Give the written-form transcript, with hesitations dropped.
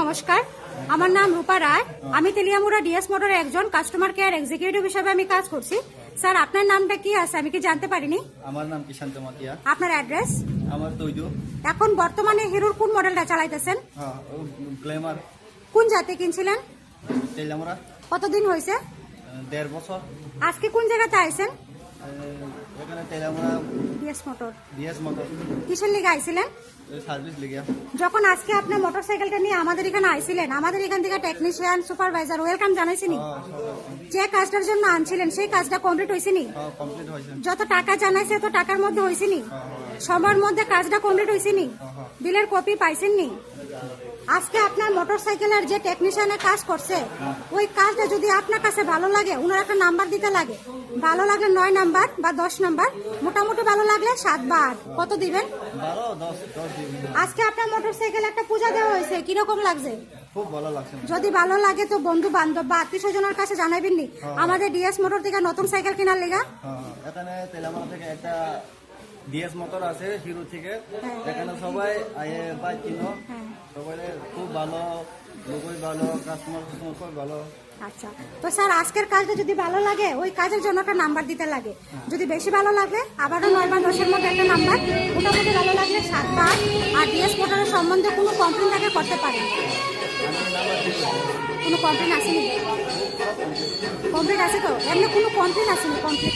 নমস্কার, আমার নাম রূপা রায়। আমি তেলিয়ামুড়া ডিএস মোটরের একজন কাস্টমার কেয়ার এক্সিকিউটিভ হিসেবে আমি কাজ করছি। স্যার, আপনার নামটা কি আছে আমি কি জানতে পারিনি? আমার নাম কিষান্ত মাতিয়া। আপনার অ্যাড্রেস? আমার তৈজু। এখন বর্তমানে হিরোর কোন মডেলটা চালাইতেছেন? হ্যাঁ, গ্ল্যামার। কোন জাতে কিনছিলেন? তেলামরা। কতদিন হয়েছে? 1.5 বছর। আজকে কোন জায়গাতে আইছেন? এখানে তেলামরা ডিএস মোটর। ডিএস মোটর কিসের লিগে আইছিলেন? সার্ভিস লিগা। যখন আজকে আপনার মোটরসাইকেলটা নিয়ে আমাদের এখানে আইছিলেন, আমাদের এখান থেকে টেকনিশিয়ান, সুপারভাইজার ওয়েলকাম জানাইছিনি? যে কাজটার জন্য আনছিলেন সেই কাজটা কমপ্লিট হয়েছিনি? কমপ্লিট হয়েছে। যত টাকা জানাইছে তো টাকার মধ্যে হয়েছিনি? সময়ের মধ্যে কাজটা কমপ্লিট হয়েছিনি? বিলের কপি পাইছেননি? আজকে আপনার মোটরসাইকেলের যে টেকনিশিয়ানের কাজ করছে ওই কাজটা যদি আপনার কাছে ভালো লাগে, ওনার একটা নাম্বার দিতে লাগে। ভালো লাগলে 9 নাম্বার বা 10 নাম্বার, মোটামুটি ভালো লাগলে 7 বা 8। কত দিবেন? 10 দিবেন। আজকে আপনার মোটরসাইকেল একটা পূজা দেওয়া হয়েছে, কিরকম লাগছে? খুব ভালো লাগছে। যদি ভালো লাগে তো বন্ধু বান্ধব বা আত্মীয় স্বজনের কাছে জানাবেননি আমাদের ডিএস মোটর থেকে নতুন সাইকেল কেনার লেগা। এখানে তেলামরা থেকে একটা ডিএস মোটর আছে হিরো থেকে। এখানে সবাই বাইক কিনো, সবাই খুব ভালো, লোকই ভালো, কাস্টমার খুব ভালো। আচ্ছা, তো স্যার আজকের কাজটা যদি ভালো লাগে ওই কাজের জন্য একটা নাম্বার দিতে লাগে। যদি বেশি ভালো লাগে আবারও 9 বা 10-এর মধ্যে একটা নাম্বার, মোটামুটি ভালো লাগলে 7 বা 8। আর ডিএস মোটরের সম্বন্ধে কোনো কমপ্লেন থাকে করতে পারেন? কোনো কমপ্লেন আসেনি? কমপ্লেন আছে তো? এমনি কোনো কমপ্লেন আসেনি? কমপ্লেন